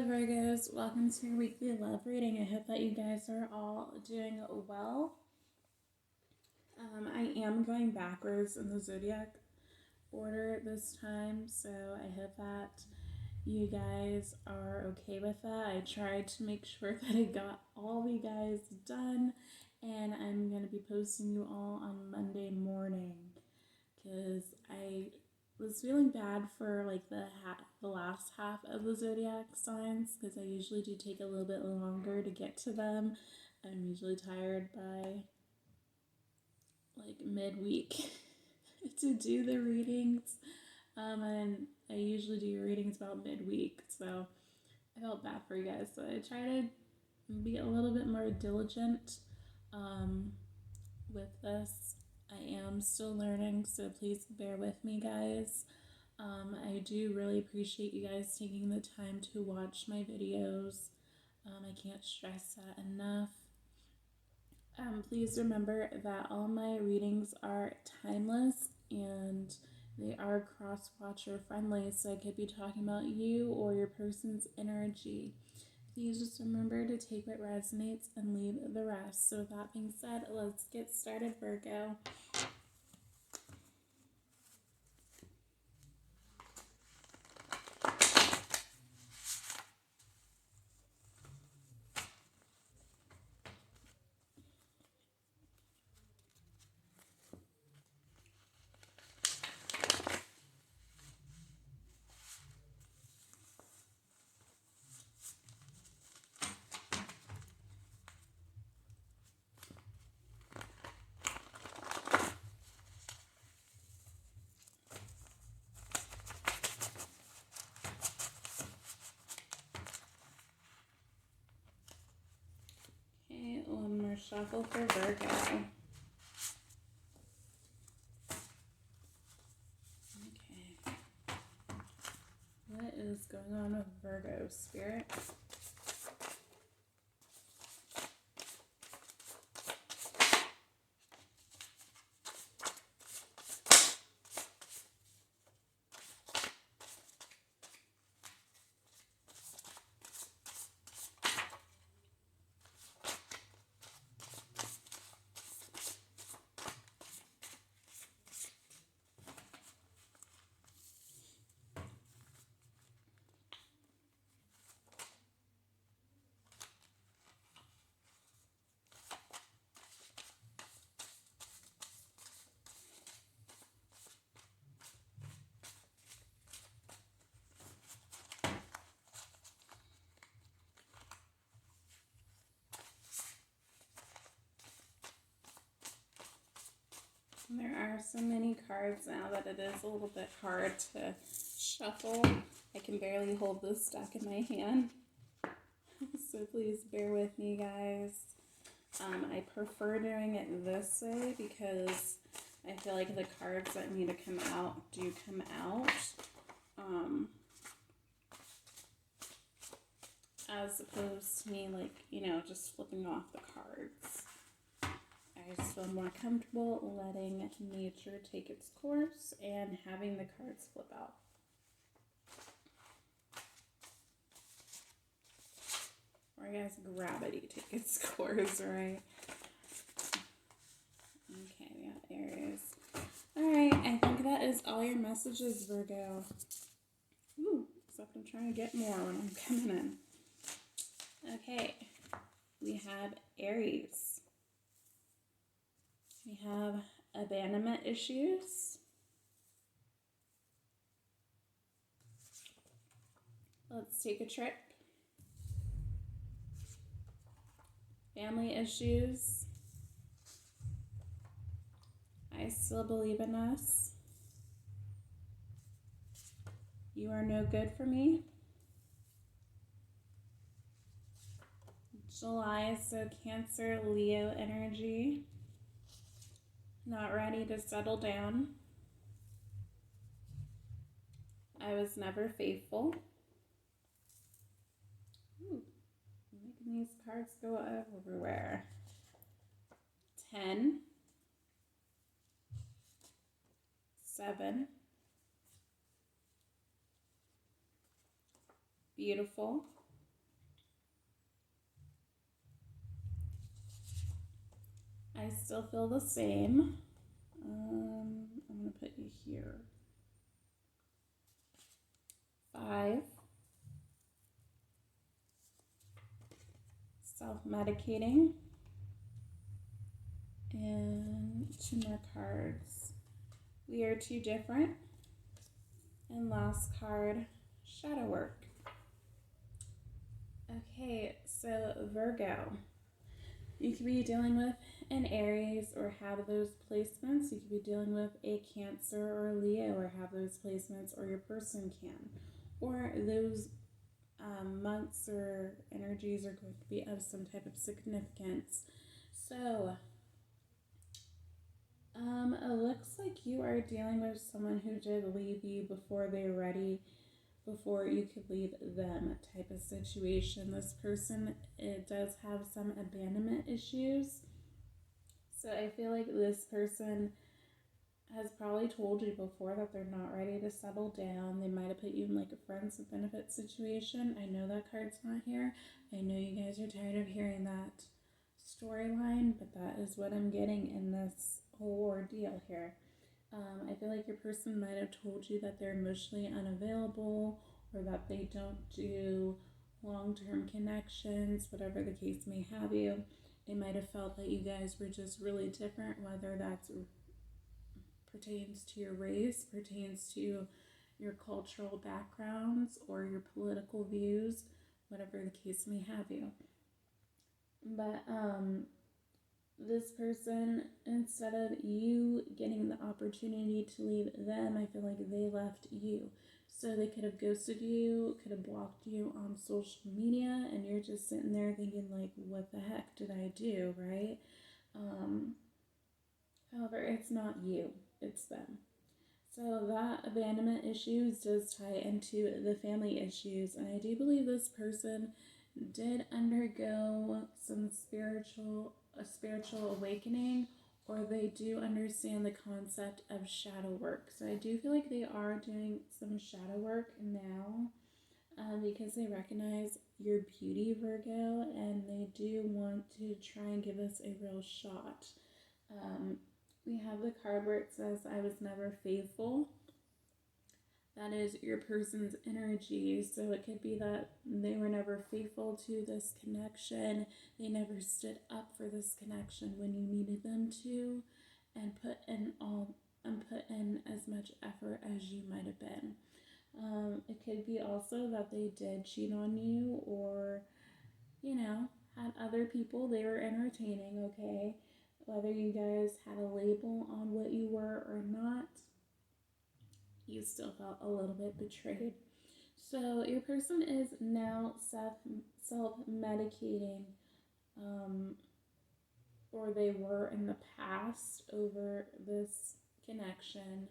Hello Virgos, welcome to your weekly love reading. I hope that you guys are all doing well. I am going backwards in the zodiac order this time, so I hope that you guys are okay with that. I tried to make sure that I got all you guys done, and I'm going to be posting you all on Monday morning because I was feeling bad for like the last half of the zodiac signs because I usually do take a little bit longer to get to them. I'm usually tired by like midweek to do the readings, and I usually do readings about midweek, so I felt bad for you guys. So I try to be a little bit more diligent with this. I am still learning, so please bear with me, guys. I do really appreciate you guys taking the time to watch my videos. I can't stress that enough. Please remember that all my readings are timeless and they are cross-watcher friendly, so I could be talking about you or your person's energy. Please just remember to take what resonates and leave the rest. So with that being said, let's get started, Virgo. Okay, one more shuffle for Virgo. Okay. What is going on with Virgo, Spirit? There are so many cards now that it is a little bit hard to shuffle. I can barely hold this deck in my hand. So please bear with me, guys. I prefer doing it this way because I feel like the cards that need to come out do come out. As opposed to me, like, just flipping off the cards. I just feel more comfortable letting nature take its course and having the cards flip out. Or I guess gravity take its course, right? Okay, we got Aries. Alright, I think that is all your messages, Virgo. Ooh, except I'm trying to get more when I'm coming in. Okay, we have Aries. We have abandonment issues. Let's take a trip. Family issues. I still believe in us. You are no good for me. July, so Cancer, Leo energy. Not ready to settle down. I was never faithful. Ooh, making these cards go everywhere. 10. 7. Beautiful. I still feel the same. I'm going to put you here. 5, self-medicating. And 2 more cards. We are too different. And last card, shadow work. Okay, so Virgo. You could be dealing with an Aries or have those placements. You could be dealing with a Cancer or a Leo or have those placements, or your person can. Or those months or energies are going to be of some type of significance. So, it looks like you are dealing with someone who did leave you before they're ready, before you could leave them type of situation. This person, it does have some abandonment issues. So I feel like this person has probably told you before that they're not ready to settle down. They might have put you in like a friends with benefits situation. I know that card's not here. I know you guys are tired of hearing that storyline, but that is what I'm getting in this whole ordeal here. I feel like your person might have told you that they're emotionally unavailable or that they don't do long-term connections, whatever the case may have you. They might have felt that you guys were just really different, whether that's pertains to your race, pertains to your cultural backgrounds or your political views, whatever the case may have you. But this person, instead of you getting the opportunity to leave them, I feel like they left you. So they could have ghosted you, could have blocked you on social media, and you're just sitting there thinking like, what the heck did I do, right? However, it's not you, it's them. So that abandonment issues does tie into the family issues, and I do believe this person did undergo some a spiritual awakening, or they do understand the concept of shadow work. So I do feel like they are doing some shadow work now, because they recognize your beauty, Virgo, and they do want to try and give us a real shot. We have the card where it says, I was never faithful. That is your person's energy. So it could be that they were never faithful to this connection. They never stood up for this connection when you needed them to, and put in as much effort as you might have been. It could be also that they did cheat on you, or had other people they were entertaining, okay? Whether you guys had a label on what you were or not, you still felt a little bit betrayed. So your person is now self medicating, um, or they were in the past over this connection.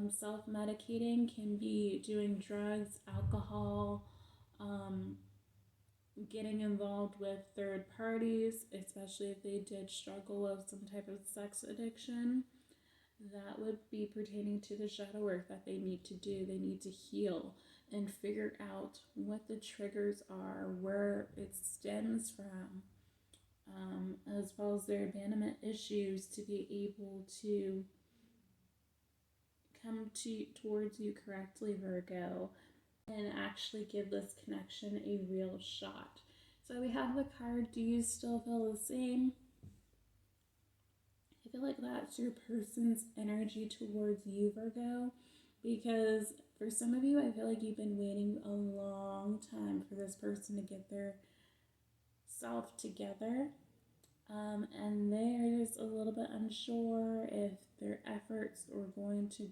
Self medicating can be doing drugs, alcohol, getting involved with third parties, especially if they did struggle with some type of sex addiction. That would be pertaining to the shadow work that they need to do. They need to heal and figure out what the triggers are, where it stems from, as well as their abandonment issues, to be able to come towards you correctly, Virgo, and actually give this connection a real shot. So we have the card, do you still feel the same? I feel like that's your person's energy towards you, Virgo, because for some of you, I feel like you've been waiting a long time for this person to get their self together, and they're just a little bit unsure if their efforts are going to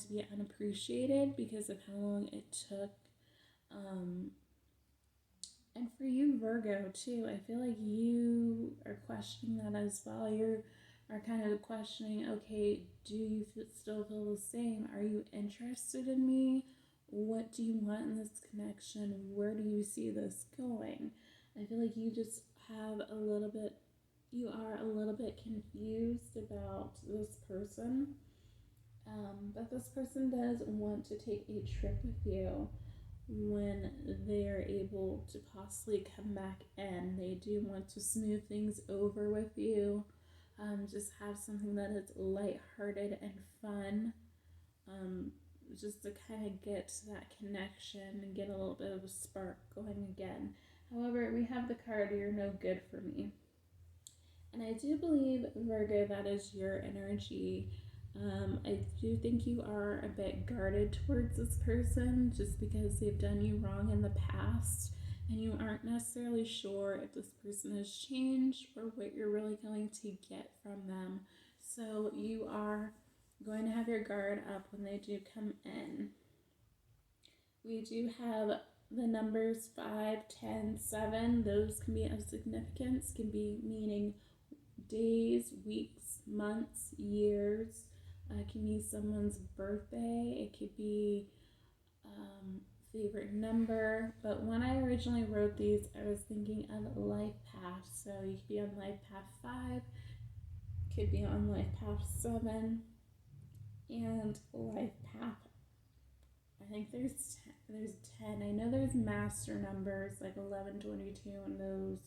be unappreciated because of how long it took. And for you, Virgo, too, I feel like you are questioning that as well. Are kind of questioning, okay, do you still feel the same? Are you interested in me? What do you want in this connection? Where do you see this going? I feel like you are a little bit confused about this person. But this person does want to take a trip with you. when they are able to possibly come back in. They do want to smooth things over with you. Just have something that is lighthearted and fun. Um, just to kind of get that connection and get a little bit of a spark going again. However, we have the card, "You're no good for me." And I do believe, Virgo, that is your energy. I do think you are a bit guarded towards this person just because they've done you wrong in the past, and you aren't necessarily sure if this person has changed or what you're really going to get from them. So you are going to have your guard up when they do come in. We do have the numbers 5, 10, 7. Those can be of significance, can be meaning days, weeks, months, years. It can be someone's birthday. It could be favorite number. But when I originally wrote these, I was thinking of life path. So you could be on life path 5, could be on life path 7, and life path. I think there's 10. I know there's master numbers like 11, 22, and those.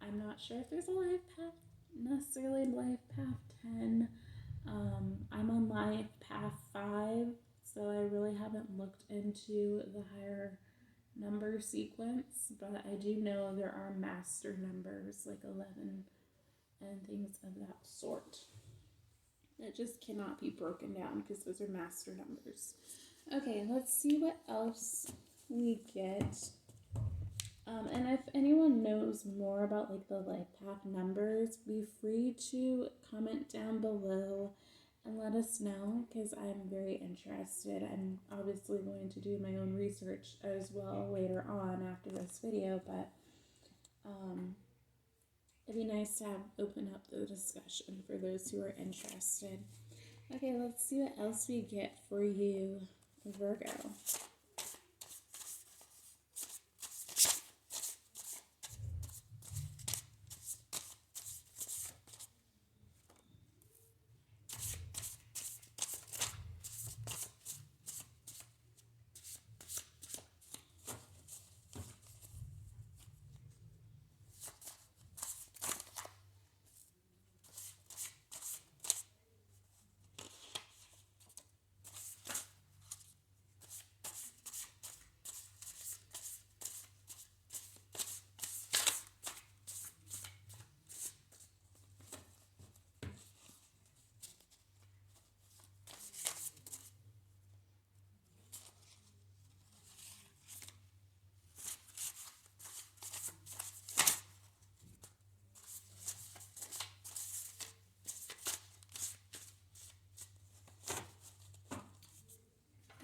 I'm not sure if there's a life path, necessarily life path 10. I'm on life path 5, so I really haven't looked into the higher number sequence, but I do know there are master numbers like 11 and things of that sort. It just cannot be broken down because those are master numbers. Okay, let's see what else we get. And if anyone knows more about like the life path numbers, be free to comment down below and let us know because I'm very interested. I'm obviously going to do my own research as well later on after this video, but it'd be nice to open up the discussion for those who are interested. Okay, let's see what else we get for you, Virgo.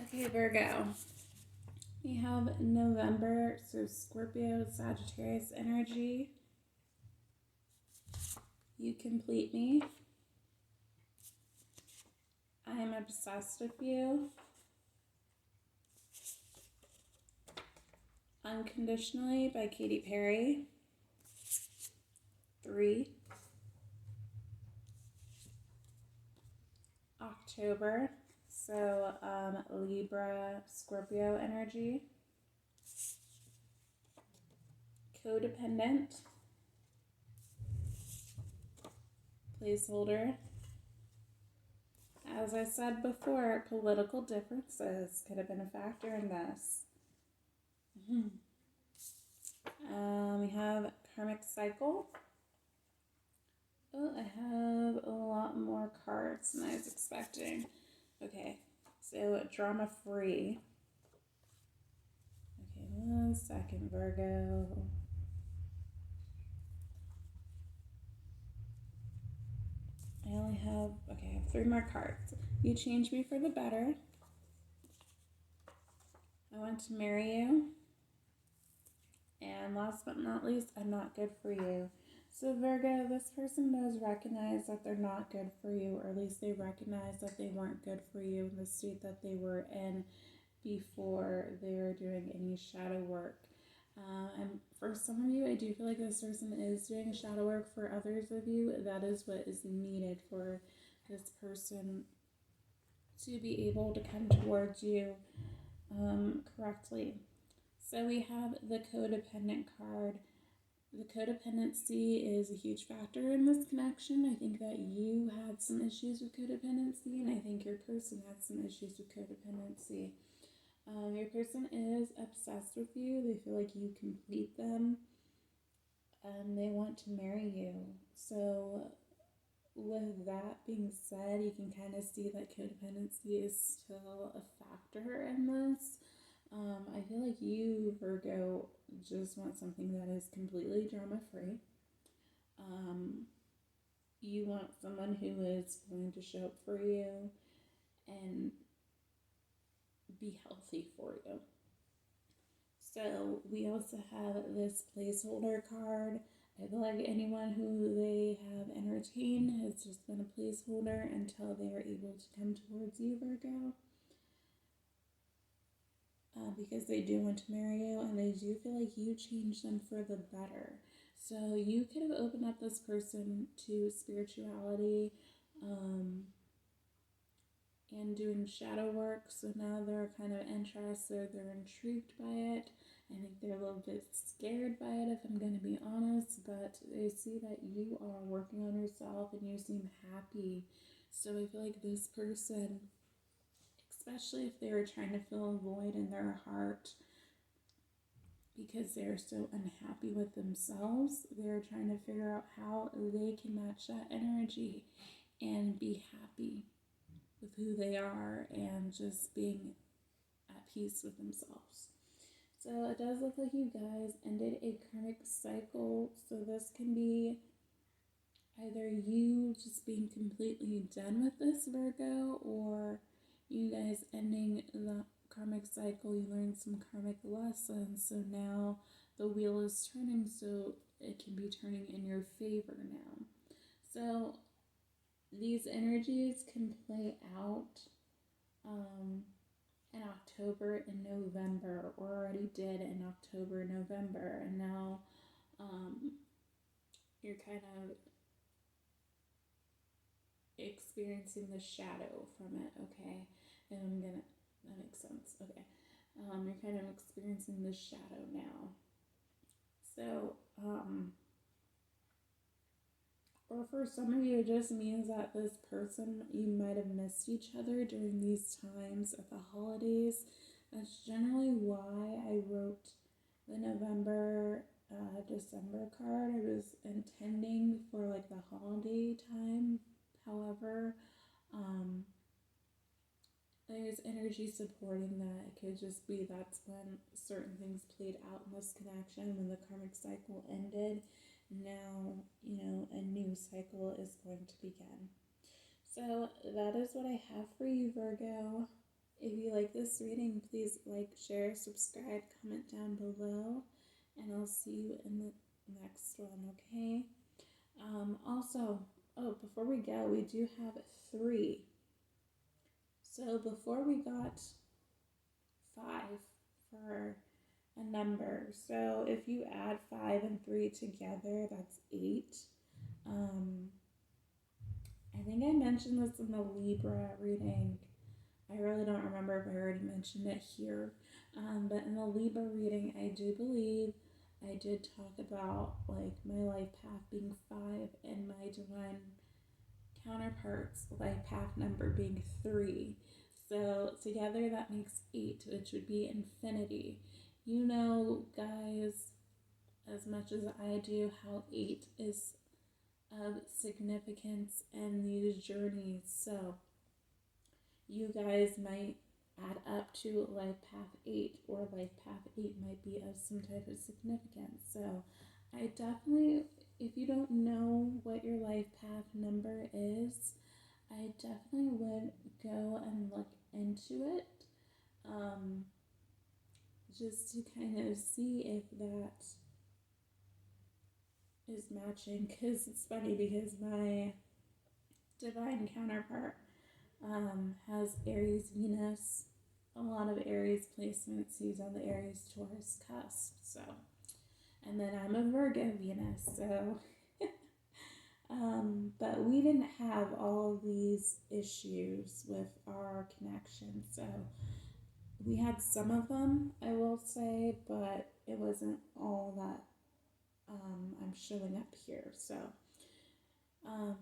Okay, Virgo. We have November, so Scorpio, Sagittarius energy. You complete me. I am obsessed with you. Unconditionally by Katy Perry. 3. October, so Libra, Scorpio energy. Codependent. Placeholder. As I said before, political differences could have been a factor in this. We have karmic cycle. Oh, I have a lot more cards than I was expecting. Okay, so drama free. Okay, 1 second, Virgo. I only have, okay, I have 3 more cards. You changed me for the better. I want to marry you. And last but not least, I'm not good for you. So Virgo, this person does recognize that they're not good for you, or at least they recognize that they weren't good for you in the state that they were in before they were doing any shadow work. And for some of you, I do feel like this person is doing shadow work. For others of you, that is what is needed for this person to be able to come towards you correctly. So we have the codependent card. The codependency is a huge factor in this connection. I think that you had some issues with codependency, and I think your person had some issues with codependency. Your person is obsessed with you. They feel like you complete them. They want to marry you. So, with that being said, you can kind of see that codependency is still a factor in this. I feel like you, Virgo, just want something that is completely drama free. Um, you want someone who is going to show up for you and be healthy for you. So we also have this placeholder card. I feel like anyone who they have entertained has just been a placeholder until they are able to come towards you, Virgo. Because they do want to marry you and they do feel like you changed them for the better. So you could have opened up this person to spirituality and doing shadow work. So now they're kind of interested, they're intrigued by it. I think they're a little bit scared by it, if I'm going to be honest, but they see that you are working on yourself and you seem happy. So I feel like this person, especially if they're trying to fill a void in their heart because they're so unhappy with themselves, they're trying to figure out how they can match that energy and be happy with who they are and just being at peace with themselves. So it does look like you guys ended a karmic cycle. So this can be either you just being completely done with this, Virgo, or you guys ending the karmic cycle. You learned some karmic lessons. So now the wheel is turning, so it can be turning in your favor now. So these energies can play out in October and November, or already did in October, November, and now you're kind of experiencing the shadow from it, okay? And that makes sense, okay. You're kind of experiencing the shadow now. So, or for some of you, it just means that this person, you might have missed each other during these times at the holidays. That's generally why I wrote the November, December card. I was intending for like the holiday time. However, there's energy supporting that. It could just be that's when certain things played out in this connection, when the karmic cycle ended. Now, a new cycle is going to begin. So that is what I have for you, Virgo. If you like this reading, please like, share, subscribe, comment down below, and I'll see you in the next one, okay? Also, before we go, we do have 3. So before we got 5 for a number. So if you add 5 and 3 together, that's 8. I think I mentioned this in the Libra reading. I really don't remember if I already mentioned it here. But in the Libra reading, I do believe I did talk about like my life path being 5 and my divine counterpart's life path number being 3. So together that makes 8, which would be infinity. Guys, as much as I do, how 8 is of significance in these journeys. So you guys might add up to life path 8, or life path 8 might be of some type of significance. So I definitely, if you don't know what your life path number is, I definitely would go and look into it, just to kind of see if that is matching. Because it's funny, because my divine counterpart has Aries Venus, a lot of Aries placements. He's on the Aries Taurus cusp. So, and then I'm a Virgo Venus. So, but we didn't have all of these issues with our connection. So We had some of them, I will say, but it wasn't all that I'm showing up here. So um,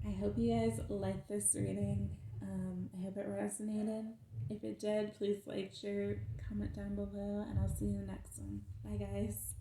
I hope you guys liked this reading. I hope it resonated. If it did, please like, share, comment down below, and I'll see you in the next one. Bye, guys.